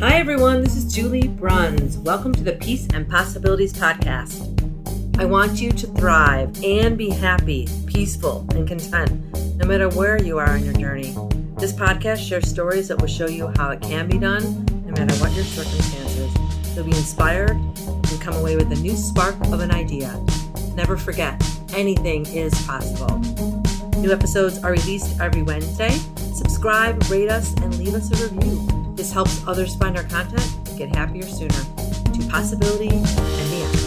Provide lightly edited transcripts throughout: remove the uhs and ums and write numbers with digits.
Hi, everyone. This is Julie Bruns. Welcome to the Peace and Possibilities podcast. I want you to thrive and be happy, peaceful, and content, no matter where you are on your journey. This podcast shares stories that will show you how it can be done, no matter what your circumstances. You'll be inspired and come away with a new spark of an idea. Never forget, anything is possible. New episodes are released every Wednesday. Subscribe, rate us, and leave us a review. This helps others find our content and get happier sooner. To possibility and beyond.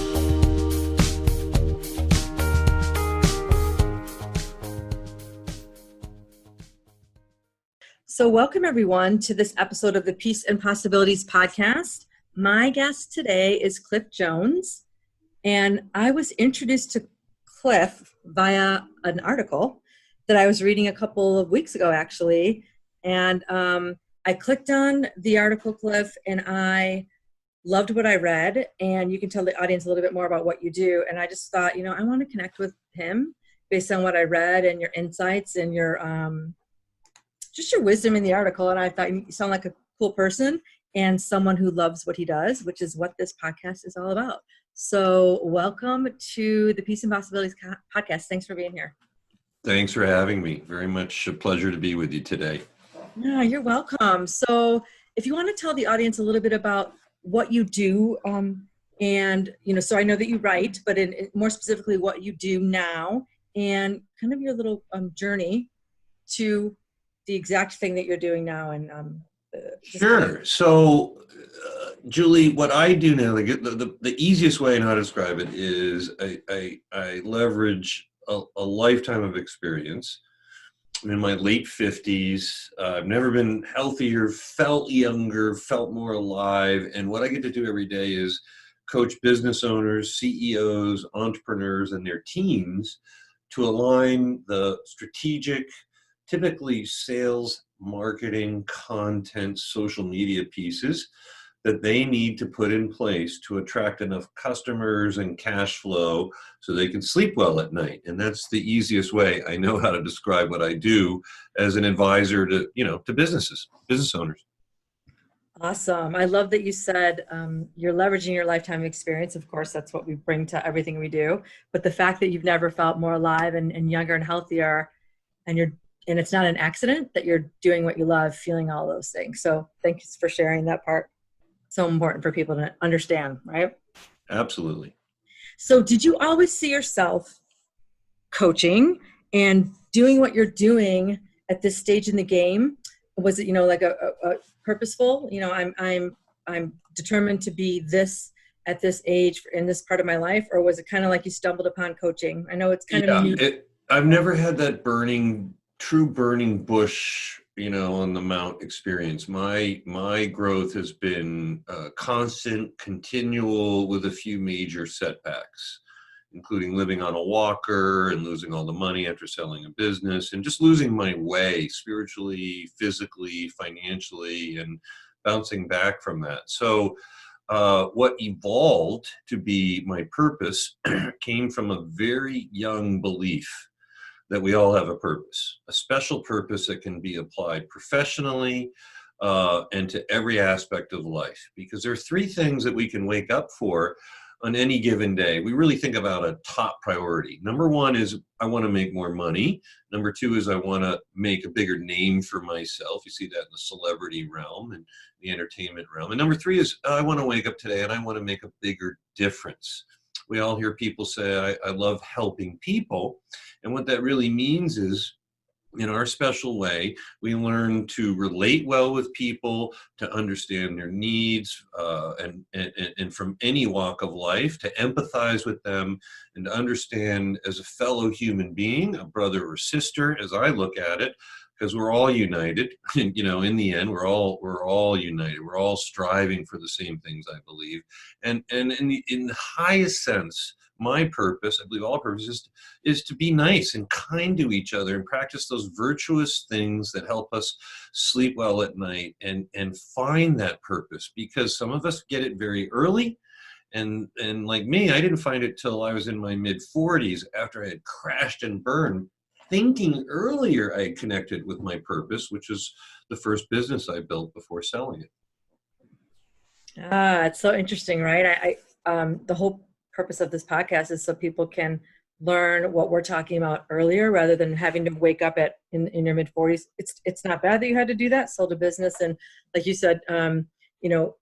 So welcome everyone to this episode of the Peace and Possibilities podcast. My guest today is Cliff Jones, and I was introduced to Cliff via an article that I was reading a couple of weeks ago, actually, and I clicked on the article, Cliff, and I loved what I read, and you can tell the audience a little bit more about what you do, and I just thought, I want to connect with him based on what I read and your insights and your just your wisdom in the article, and I thought you sound like a cool person and someone who loves what he does, which is what this podcast is all about. So welcome to the Peace and Possibilities podcast. Thanks for being here. Thanks for having me. Very much a pleasure to be with you today. Yeah, you're welcome. So if you want to tell the audience a little bit about what you do, and, so I know that you write, but more specifically what you do now and kind of your little journey to the exact thing that you're doing now. And Sure. So, Julie, what I do now, the easiest way I know how to describe it is I leverage a lifetime of experience. I'm in my late 50s. I've never been healthier, felt younger, felt more alive. And what I get to do every day is coach business owners, CEOs, entrepreneurs, and their teams to align the strategic, typically sales, marketing, content, social media pieces that they need to put in place to attract enough customers and cash flow so they can sleep well at night. And that's the easiest way I know how to describe what I do as an advisor to, to business owners. Awesome. I love that you said you're leveraging your lifetime experience. Of course, that's what we bring to everything we do. But the fact that you've never felt more alive and younger and healthier, and it's not an accident that you're doing what you love, feeling all those things. So thank you for sharing that part. So important for people to understand, right? Absolutely. So did you always see yourself coaching and doing what you're doing at this stage in the game? Was it, like a purposeful, I'm determined to be this at this age in this part of my life? Or was it kind of like you stumbled upon coaching? I know it's kind of new. I've never had that true burning bush, on the mount experience. My growth has been constant, continual, with a few major setbacks, including living on a walker and losing all the money after selling a business and just losing my way spiritually, physically, financially, and bouncing back from that. So what evolved to be my purpose came from a very young belief that we all have a purpose, a special purpose that can be applied professionally and to every aspect of life. Because there are three things that we can wake up for on any given day. We really think about a top priority. Number one is I want to make more money. Number two is I want to make a bigger name for myself. You see that in the celebrity realm and the entertainment realm. And number three is I want to wake up today and I want to make a bigger difference. We all hear people say, I love helping people. And what that really means is, in our special way, we learn to relate well with people, to understand their needs, and from any walk of life, to empathize with them, and to understand as a fellow human being, a brother or sister, as I look at it, because we're all united. In the end, we're all united. We're all striving for the same things, I believe. And in the highest sense, my purpose, I believe all purposes, is to be nice and kind to each other and practice those virtuous things that help us sleep well at night and find that purpose. Because some of us get it very early. And like me, I didn't find it till I was in my mid-40s after I had crashed and burned, thinking earlier I had connected with my purpose, which is the first business I built before selling it. It's so interesting, right? The whole purpose of this podcast is so people can learn what we're talking about earlier, rather than having to wake up in your mid 40s. It's not bad that you had to do that, sold a business, and like you said, you know,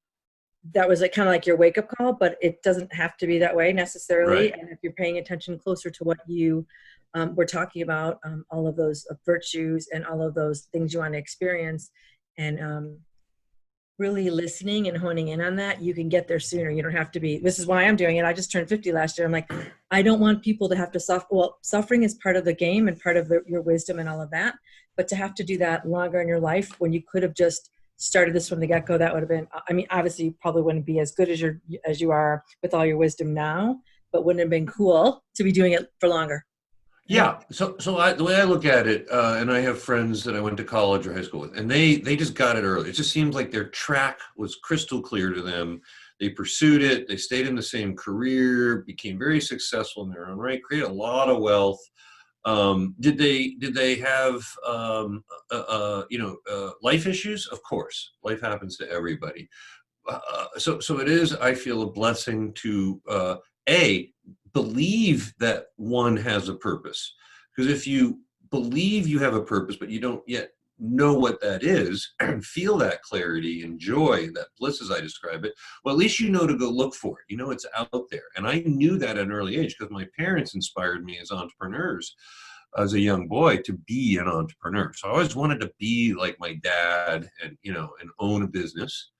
that was like kind of like your wake up call, but it doesn't have to be that way necessarily. Right. And if you're paying attention closer to what you were talking about, all of those virtues and all of those things you want to experience, and really listening and honing in on that, you can get there sooner. You don't have to be, this is why I'm doing it. I just turned 50 last year. I'm like, I don't want people to have to suffer. Well, suffering is part of the game and part of your wisdom and all of that. But to have to do that longer in your life when you could have just started this from the get-go, that would have been, I mean, obviously you probably wouldn't be as good as you are with all your wisdom now, but wouldn't it have been cool to be doing it for longer? Right? Yeah. The way I look at it, and I have friends that I went to college or high school with, and they just got it early. It just seems like their track was crystal clear to them. They pursued it. They stayed in the same career, became very successful in their own right, created a lot of wealth. Did they have life issues? Of course, life happens to everybody. So it is, I feel, a blessing to a believe that one has a purpose, because if you believe you have a purpose but you don't yet know what that is and feel that clarity and joy, that bliss as I describe it, well, at least you know to go look for it. You know it's out there. And I knew that at an early age because my parents inspired me as entrepreneurs as a young boy to be an entrepreneur. So I always wanted to be like my dad and own a business.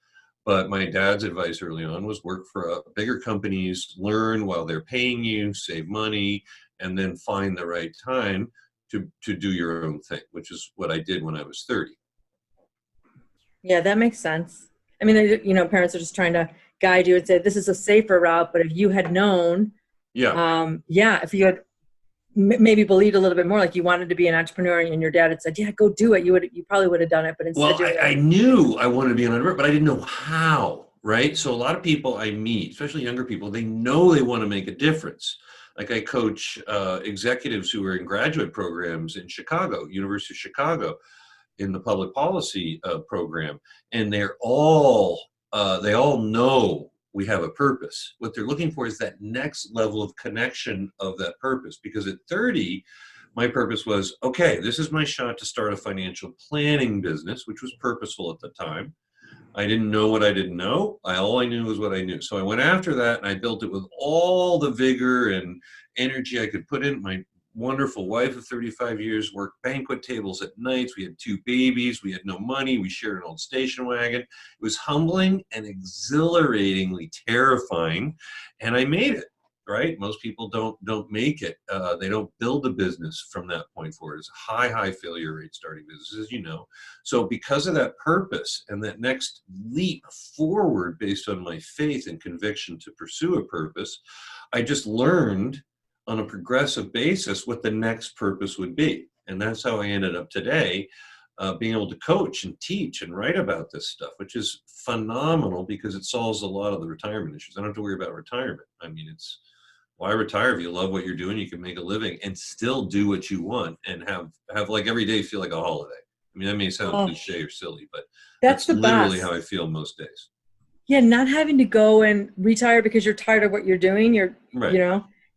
But my dad's advice early on was work for bigger companies, learn while they're paying you, save money, and then find the right time to do your own thing, which is what I did when I was 30. Yeah, that makes sense. I mean, parents are just trying to guide you and say, this is a safer route. But if you had known, Yeah. if you had maybe believed a little bit more, like you wanted to be an entrepreneur and your dad had said, yeah, go do it, you probably would have done it. But instead, Well, I knew I wanted to be an entrepreneur, but I didn't know how, right? So a lot of people I meet, especially younger people, they know they want to make a difference. Like I coach executives who are in graduate programs in Chicago, University of Chicago, in the public policy program, and they all know we have a purpose. What they're looking for is that next level of connection of that purpose. Because at 30, my purpose was, okay, this is my shot to start a financial planning business, which was purposeful at the time. I didn't know what I didn't know. All I knew was what I knew. So I went after that and I built it with all the vigor and energy I could put in. My wonderful wife of 35 years worked banquet tables at nights. We had 2 babies. We had no money. We shared an old station wagon. It was humbling and exhilaratingly terrifying. And I made it. Right? Most people don't make it. They don't build a business from that point forward. It's a high failure rate starting businesses, as you know. So because of that purpose and that next leap forward based on my faith and conviction to pursue a purpose, I just learned on a progressive basis what the next purpose would be. And that's how I ended up today, being able to coach and teach and write about this stuff, which is phenomenal because it solves a lot of the retirement issues. I don't have to worry about retirement. I mean, it's why retire if you love what you're doing? You can make a living and still do what you want and have like every day feel like a holiday. I mean, that may sound cliche or silly, but that's the literally best. how I feel most days. Yeah, not having to go and retire because you're tired of what you're doing. Right.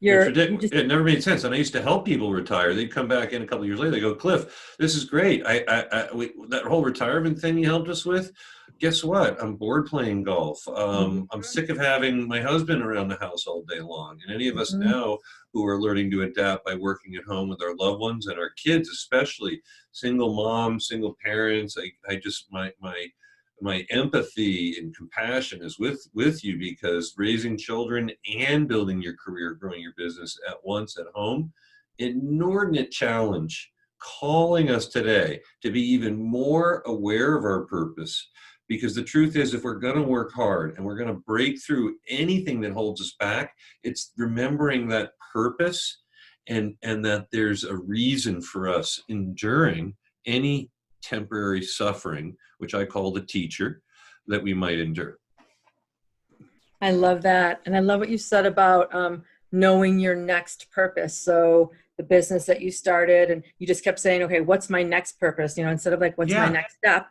It never made sense. And I used to help people retire. They'd come back in a couple of years later. They go, Cliff, this is great. That whole retirement thing you helped us with, guess what? I'm bored playing golf. I'm sick of having my husband around the house all day long. And any of us now who are learning to adapt by working at home with our loved ones and our kids, especially single moms, single parents, my empathy and compassion is with you, because raising children and building your career, growing your business at once at home, inordinate challenge, calling us today to be even more aware of our purpose. Because the truth is, if we're going to work hard and we're going to break through anything that holds us back, it's remembering that purpose and that there's a reason for us enduring any temporary suffering, which I call the teacher, that we might endure. I love that. And I love what you said about knowing your next purpose. So the business that you started and you just kept saying, okay, what's my next purpose? Instead of like, what's my next step?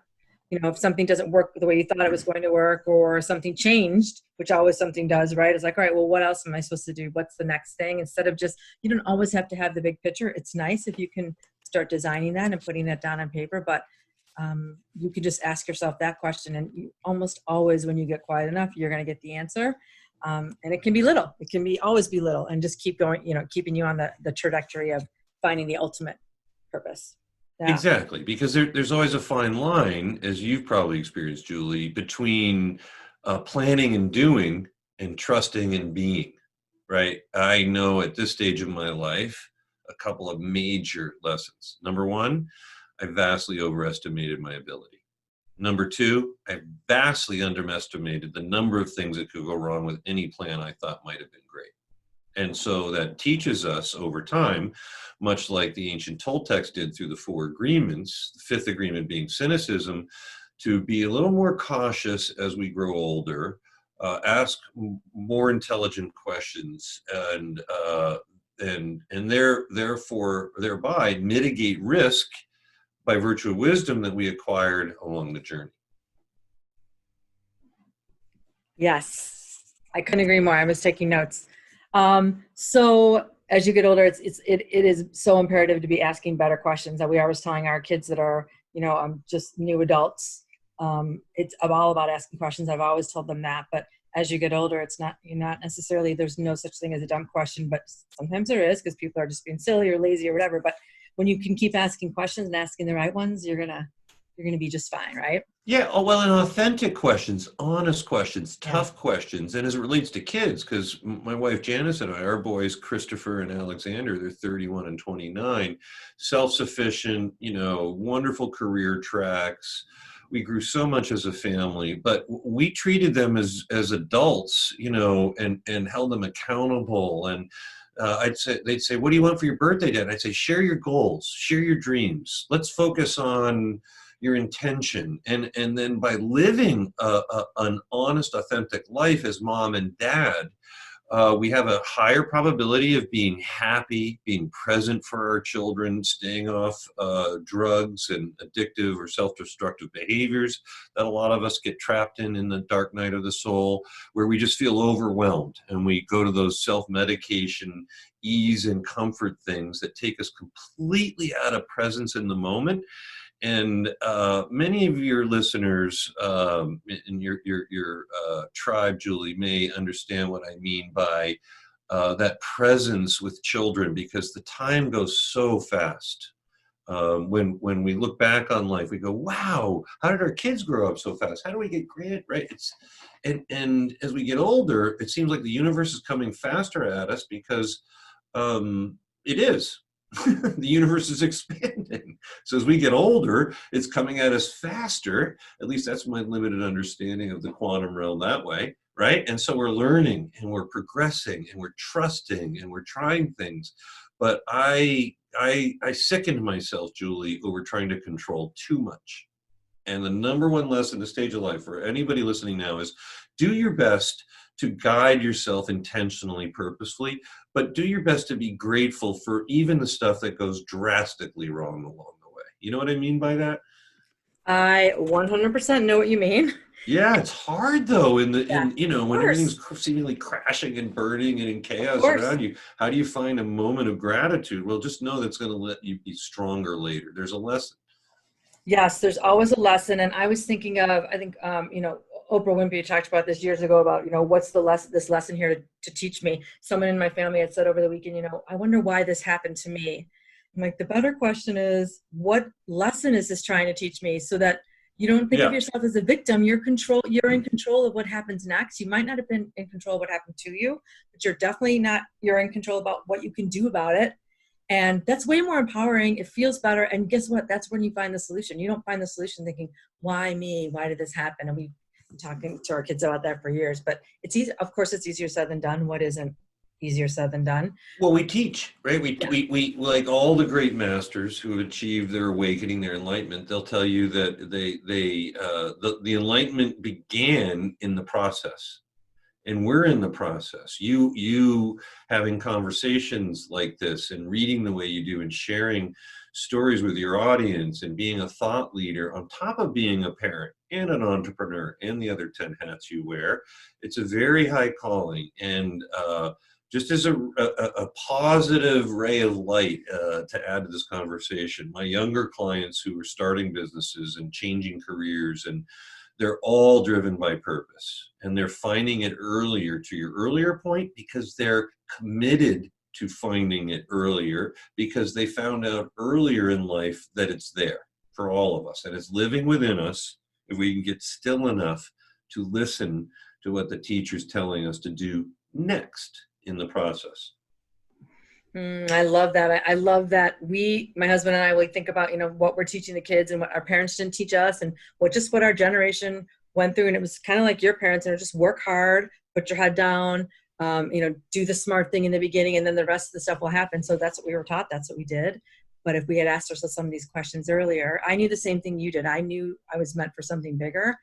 if something doesn't work the way you thought it was going to work, or something changed, which always something does, right? It's like, all right, well, what else am I supposed to do? What's the next thing? Instead of just, you don't always have to have the big picture. It's nice if you can start designing that and putting that down on paper, but you can just ask yourself that question. And you, almost always when you get quiet enough, you're going to get the answer. And it can be little. It can be always be little, and just keep going, keeping you on the trajectory of finding the ultimate purpose. Yeah. Exactly, because there's always a fine line, as you've probably experienced, Julie, between planning and doing and trusting and being, right? I know at this stage of my life, a couple of major lessons. Number one, I vastly overestimated my ability. Number two, I vastly underestimated the number of things that could go wrong with any plan I thought might have been great. And so that teaches us over time, much like the ancient Toltecs did through the four agreements, the fifth agreement being cynicism, to be a little more cautious as we grow older, ask more intelligent questions, and therefore thereby mitigate risk by virtue of wisdom that we acquired along the journey. Yes, I couldn't agree more. I was taking notes. So as you get older, it is so imperative to be asking better questions. That we are always telling our kids that are, just new adults. I'm all about asking questions. I've always told them that, but as you get older, you're not necessarily, there's no such thing as a dumb question, but sometimes there is, because people are just being silly or lazy or whatever. But when you can keep asking questions and asking the right ones, you're going to be just fine. Right. Yeah, oh, well, and authentic questions, honest questions, tough questions. And as it relates to kids, because my wife Janice and I, our boys, Christopher and Alexander, they're 31 and 29, self-sufficient, wonderful career tracks. We grew so much as a family, but we treated them as adults, and held them accountable. And they'd say, "What do you want for your birthday, Dad?" And I'd say, "Share your goals, share your dreams. Let's focus on your intention." And then by living an honest, authentic life as mom and dad, we have a higher probability of being happy, being present for our children, staying off drugs and addictive or self-destructive behaviors that a lot of us get trapped in the dark night of the soul, where we just feel overwhelmed and we go to those self-medication, ease and comfort things that take us completely out of presence in the moment. And many of your listeners in your tribe, Julie, may understand what I mean by that presence with children, because the time goes so fast. When we look back on life, we go, "Wow, how did our kids grow up so fast? How do we get great?" Right? And as we get older, it seems like the universe is coming faster at us, because it is. The universe is expanding. So as we get older, it's coming at us faster. At least that's my limited understanding of the quantum realm that way, right? And so we're learning and we're progressing and we're trusting and we're trying things. But I sickened myself, Julie, over trying to control too much. And the number one lesson to stage of life for anybody listening now is do your best to guide yourself intentionally, purposefully, but do your best to be grateful for even the stuff that goes drastically wrong along the way. You know what I mean by that? I 100% know what you mean. Yeah, it's hard though when course. everything's seemingly crashing and burning and in chaos around you. How do you find a moment of gratitude? Well, just know that's going to let you be stronger later. There's a lesson. Yes, there's always a lesson. And I was thinking of, I think, Oprah Winfrey talked about this years ago about, what's this lesson here to teach me. Someone in my family had said over the weekend, I wonder why this happened to me. I'm like, the better question is, what lesson is this trying to teach me, so that you don't think of yourself as a victim. You're in control of what happens next. You might not have been in control of what happened to you, but you're in control about what you can do about it. And that's way more empowering. It feels better. And guess what? That's when you find the solution. You don't find the solution thinking, why me? Why did this happen? And we've been talking to our kids about that for years, but it's easy. Of course, it's easier said than done. What isn't easier said than done? Well, we teach, right? We like all the great masters who achieved their awakening, their enlightenment. They'll tell you that the enlightenment began in the process. And we're in the process. You having conversations like this and reading the way you do and sharing stories with your audience and being a thought leader on top of being a parent and an entrepreneur and the other 10 hats you wear. It's a very high calling. And just as a positive ray of light to add to this conversation, my younger clients who are starting businesses and changing careers, and they're all driven by purpose, and they're finding it earlier, to your earlier point, because they're committed to finding it earlier, because they found out earlier in life that it's there for all of us, and it's living within us if we can get still enough to listen to what the teacher's telling us to do next in the process. I love that. I love that my husband and I, we think about, what we're teaching the kids and what our parents didn't teach us, and what our generation went through. And it was kind of like your parents, and just work hard, put your head down, do the smart thing in the beginning, and then the rest of the stuff will happen. So that's what we were taught. That's what we did. But if we had asked ourselves some of these questions earlier, I knew the same thing you did. I knew I was meant for something bigger,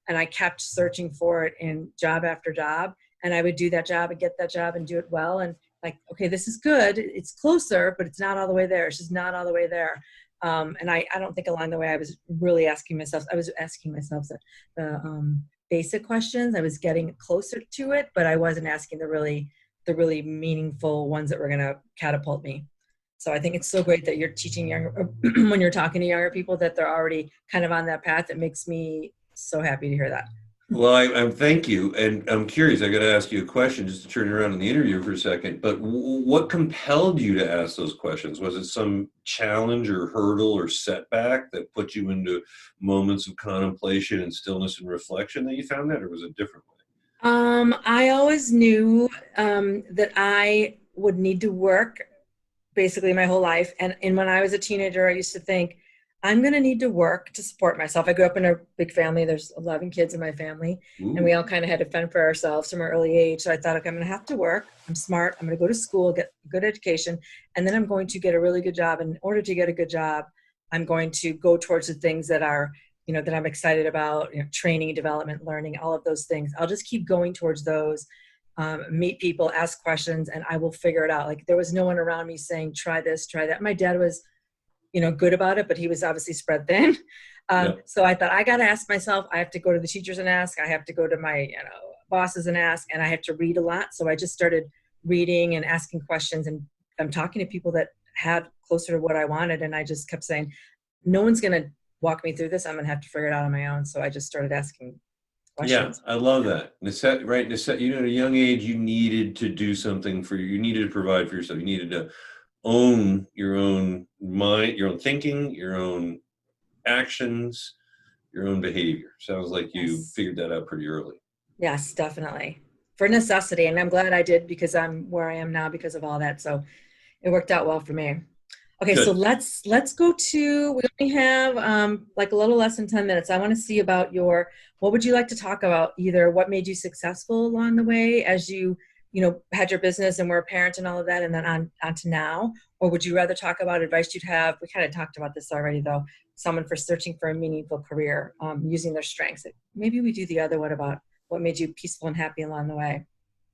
and I kept searching for it in job after job. And I would do that job and get that job and do it well. And like, okay, this is good. It's closer, but it's not all the way there. It's just not all the way there. And I don't think along the way I was really asking myself. I was asking myself the basic questions. I was getting closer to it, but I wasn't asking the really meaningful ones that were going to catapult me. So I think it's so great that you're teaching when you're talking to younger people, that they're already kind of on that path. It makes me so happy to hear that. Well, I'm thank you, and I'm curious. I got to ask you a question just to turn around in the interview for a second. But what compelled you to ask those questions? Was it some challenge or hurdle or setback that put you into moments of contemplation and stillness and reflection that you found that, or was it different? I always knew that I would need to work basically my whole life, and when I was a teenager, I used to think, I'm going to need to work to support myself. I grew up in a big family. There's 11 kids in my family. Ooh. And we all kind of had to fend for ourselves from an early age. So I thought, okay, I'm going to have to work. I'm smart. I'm going to go to school, get a good education, and then I'm going to get a really good job. And in order to get a good job, I'm going to go towards the things that are, that I'm excited about, training, development, learning, all of those things. I'll just keep going towards those, meet people, ask questions, and I will figure it out. Like, there was no one around me saying, try this, try that. My dad was good about it, but he was obviously spread thin. So I thought, I got to ask myself. I have to go to the teachers and ask. I have to go to my bosses and ask, and I have to read a lot. So I just started reading and asking questions, and I'm talking to people that had closer to what I wanted. And I just kept saying, no one's going to walk me through this. I'm going to have to figure it out on my own. So I just started asking questions. Yeah, I love that. Right. At a young age, you needed to do something you needed to provide for yourself. You needed to own your own mind, your own thinking, your own actions, your own behavior. Sounds like you figured that out pretty early. Yes, definitely. For necessity. And I'm glad I did, because I'm where I am now because of all that. So it worked out well for me. Okay, good. So let's go to, we only have like a little less than 10 minutes. I want to see about what would you like to talk about? Either what made you successful along the way as you had your business and were a parent and all of that, and then on to now? Or would you rather talk about advice you'd have? We kind of talked about this already, though. Someone for searching for a meaningful career, using their strengths. Maybe we do the other one about what made you peaceful and happy along the way.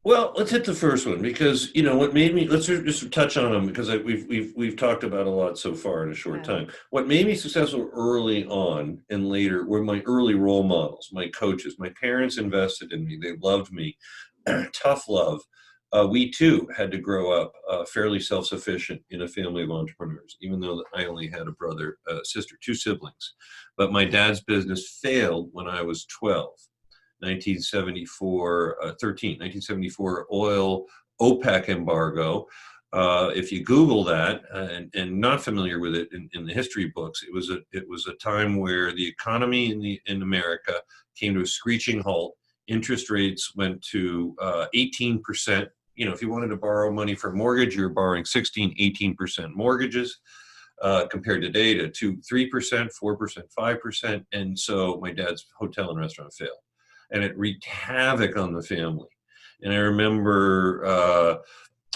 Well, let's hit the first one, because what made me. Let's just touch on them, because we've talked about a lot so far in a short time. What made me successful early on and later were my early role models, my coaches. My parents invested in me; they loved me. Tough love. We too had to grow up fairly self-sufficient in a family of entrepreneurs, even though I only had a brother, sister, 2 siblings. But my dad's business failed when I was 12. 1974 oil OPEC embargo. If you Google that, and not familiar with it in the history books, it was a time where the economy in America came to a screeching halt. Interest rates went to 18%. If you wanted to borrow money for a mortgage, you're borrowing 18% mortgages, compared today to 3%, 4%, 5%. And so my dad's hotel and restaurant failed, and it wreaked havoc on the family. And I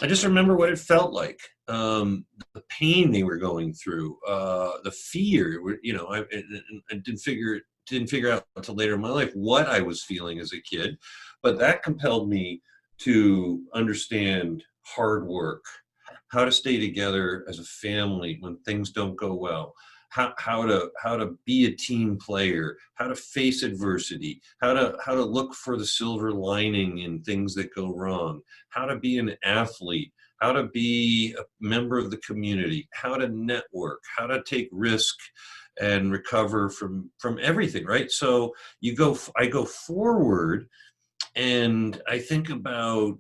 just remember what it felt like, the pain they were going through, the fear. I didn't figure out until later in my life what I was feeling as a kid, but that compelled me to understand hard work, how to stay together as a family when things don't go well, how to be a team player, how to face adversity, how to look for the silver lining in things that go wrong, how to be an athlete, how to be a member of the community, how to network, how to take risk and recover from everything, right? So I go forward, and I think about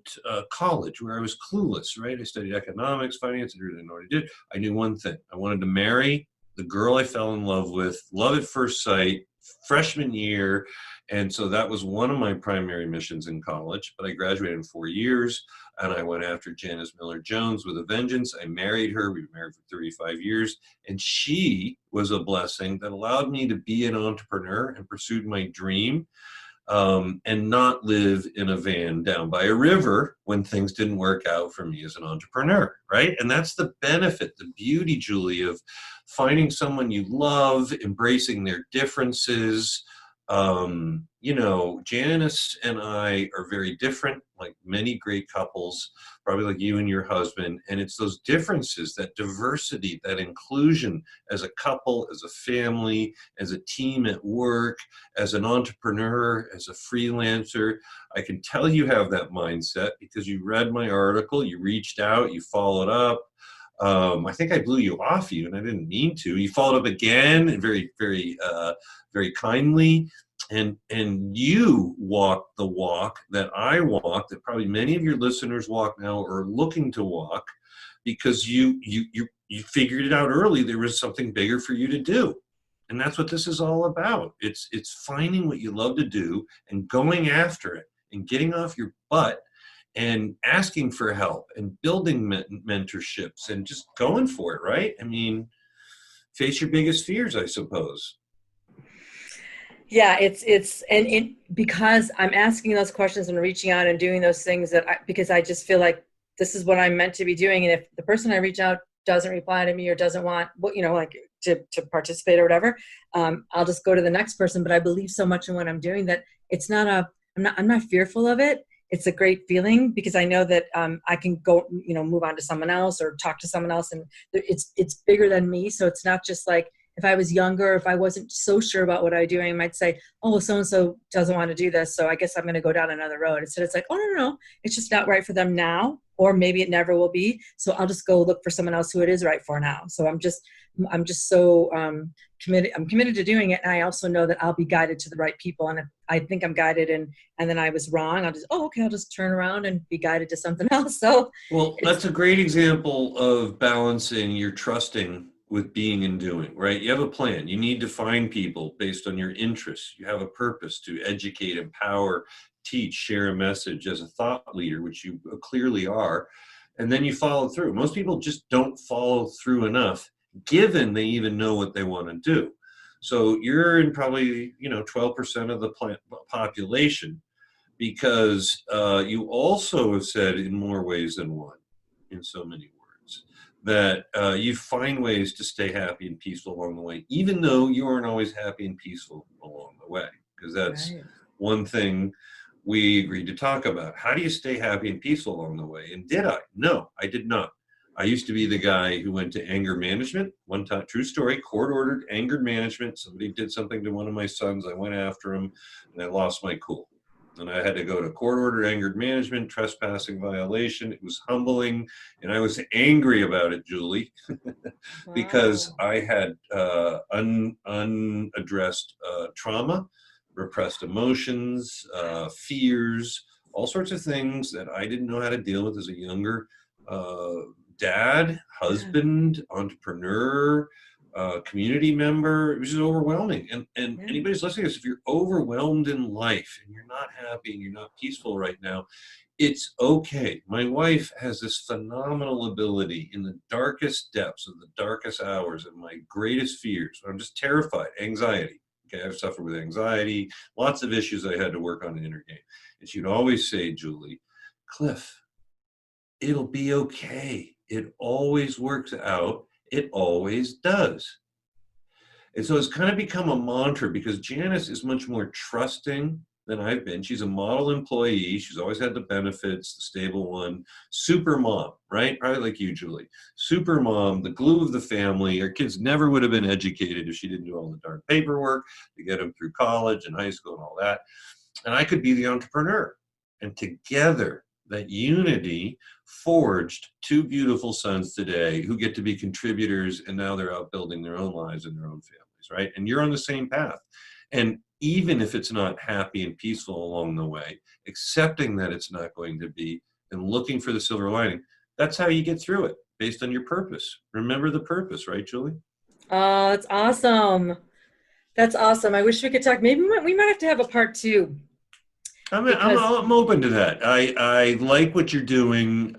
college, where I was clueless, right? I studied economics, finance, I didn't know what I did. I knew one thing: I wanted to marry the girl I fell in love with, love at first sight, freshman year. And so that was one of my primary missions in college. But I graduated in 4 years, and I went after Janice Miller Jones with a vengeance. I married her. We were married for 35 years. And she was a blessing that allowed me to be an entrepreneur and pursued my dream, and not live in a van down by a river when things didn't work out for me as an entrepreneur, right? And that's the benefit, the beauty, Julie, of finding someone you love, embracing their differences. Janice and I are very different, like many great couples, probably like you and your husband. And it's those differences, that diversity, that inclusion as a couple, as a family, as a team at work, as an entrepreneur, as a freelancer. I can tell you have that mindset because you read my article, you reached out, you followed up. I think I blew you off, and I didn't mean to. You followed up again, and very, very, very kindly, and you walked the walk that I walk, that probably many of your listeners walk now or are looking to walk, because you figured it out early. There was something bigger for you to do, and that's what this is all about. It's finding what you love to do and going after it and getting off your butt and asking for help and building mentorships and just going for it, right? I mean, face your biggest fears, I suppose. Yeah, because I'm asking those questions and reaching out and doing those things because I just feel like this is what I'm meant to be doing. And if the person I reach out doesn't reply to me or doesn't want to participate or whatever, I'll just go to the next person. But I believe so much in what I'm doing that I'm not fearful of it. It's a great feeling because I know that I can go, move on to someone else or talk to someone else, and it's bigger than me. So it's not just like, if I was younger, if I wasn't so sure about what I'm doing, I might say, oh, well, so-and-so doesn't want to do this, so I guess I'm going to go down another road. Instead, it's like, oh, no, it's just not right for them now, or maybe it never will be. So I'll just go look for someone else who it is right for now. So I'm just so committed. I'm committed to doing it. And I also know that I'll be guided to the right people. And if I think I'm guided and then I was wrong, I'll just turn around and be guided to something else. So, well, that's a great example of balancing your trusting with being and doing, right? You have a plan. You need to find people based on your interests. You have a purpose to educate, empower, teach, share a message as a thought leader, which you clearly are. And then you follow through. Most people just don't follow through enough, given they even know what they want to do. So you're in probably 12% of the population, because you also have said in more ways than one, in so many words, that you find ways to stay happy and peaceful along the way, even though you aren't always happy and peaceful along the way, because that's right. One thing we agreed to talk about. How do you stay happy and peaceful along the way? And did I? No, I did not. I used to be the guy who went to anger management. One time, true story, court-ordered anger management. Somebody did something to one of my sons. I went after him, and I lost my cool. And I had to go to court-ordered anger management, trespassing violation. It was humbling, and I was angry about it, Julie, because I had unaddressed trauma, repressed emotions, fears, all sorts of things that I didn't know how to deal with as a younger dad, husband, entrepreneur, community member. It was just overwhelming. And anybody's listening to this, if you're overwhelmed in life and you're not happy and you're not peaceful right now, it's okay. My wife has this phenomenal ability in the darkest depths of the darkest hours and my greatest fears. I'm just terrified, anxiety. Okay, I've suffered with anxiety, lots of issues I had to work on in inner game. And she'd always say, Julie, Cliff, it'll be okay. It always works out. It always does. And so it's kind of become a mantra, because Janice is much more trusting than I've been. She's a model employee. She's always had the benefits, the stable one. Super mom, right? Probably like you, Julie. Super mom, the glue of the family. Her kids never would have been educated if she didn't do all the darn paperwork to get them through college and high school and all that. And I could be the entrepreneur. And together, that unity forged two beautiful sons today who get to be contributors, and now they're out building their own lives and their own families, right? And you're on the same path. And even if it's not happy and peaceful along the way, accepting that it's not going to be and looking for the silver lining, that's how you get through it, based on your purpose. Remember the purpose, right, Julie? Oh, that's awesome. That's awesome. I wish we could talk. Maybe we might have to have a part 2. I'm open to that. I like what you're doing.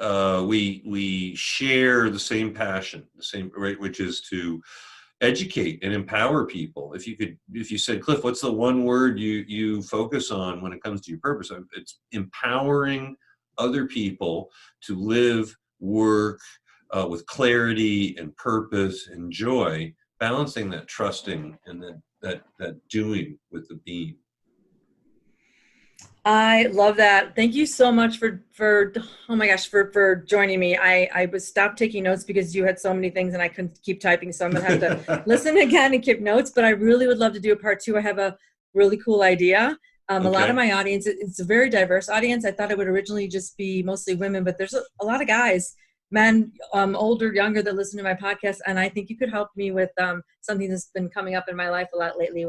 We share the same passion, the same, right, which is to educate and empower people. If you said, Cliff, what's the one word you focus on when it comes to your purpose? It's empowering other people to live, work with clarity and purpose and joy, balancing that trusting and that doing with the being. I love that. Thank you so much for oh my gosh, for joining me. I was stopped taking notes because you had so many things and I couldn't keep typing. So I'm going to have to listen again and keep notes, but I really would love to do a part 2. I have a really cool idea. Okay. A lot of my audience, it's a very diverse audience. I thought it would originally just be mostly women, but there's a lot of guys, men, older, younger, that listen to my podcast. And I think you could help me with something that's been coming up in my life a lot lately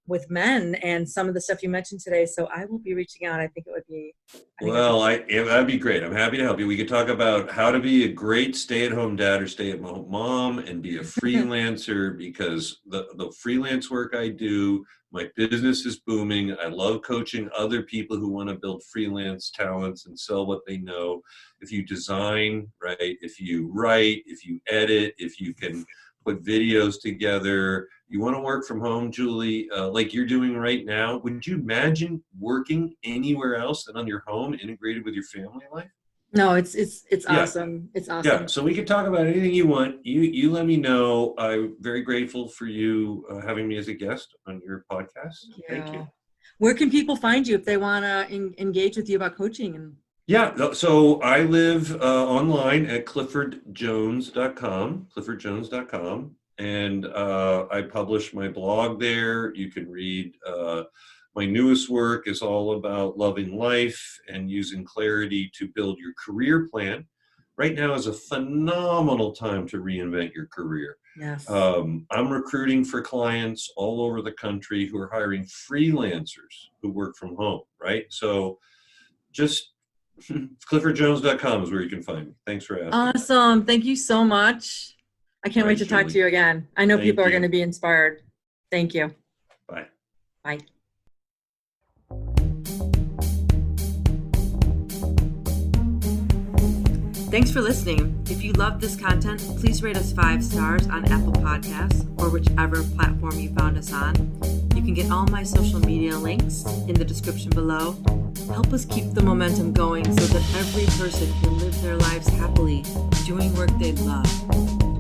with men and some of the stuff you mentioned today. So I will be reaching out. I think it would be. That'd be great. I'm happy to help you. We could talk about how to be a great stay-at-home dad or stay-at-home mom and be a freelancer, because the freelance work I do, my business is booming. I love coaching other people who want to build freelance talents and sell what they know. If you design, right? If you write, if you edit, if you can put videos together. You want to work from home, Julie, like you're doing right now. Would you imagine working anywhere else than on your home, integrated with your family life? No, it's awesome. It's awesome. Yeah. So we can talk about anything you want. You let me know. I'm very grateful for you having me as a guest on your podcast. Thank you. Where can people find you if they want to engage with you about coaching? Yeah, so I live online at cliffordjones.com, and I publish my blog there. You can read my newest work is all about loving life and using clarity to build your career plan. Right now is a phenomenal time to reinvent your career. Yes. I'm recruiting for clients all over the country who are hiring freelancers who work from home, right? So just cliffordjones.com is where you can find me. Thanks for asking. Awesome. Thank you so much. I can't wait to talk to you again. I know people are going to be inspired. Thank you. Bye. Bye. Thanks for listening. If you love this content, please rate us 5 stars on Apple Podcasts or whichever platform you found us on. You can get all my social media links in the description below. Help us keep the momentum going so that every person can live their lives happily, doing work they love.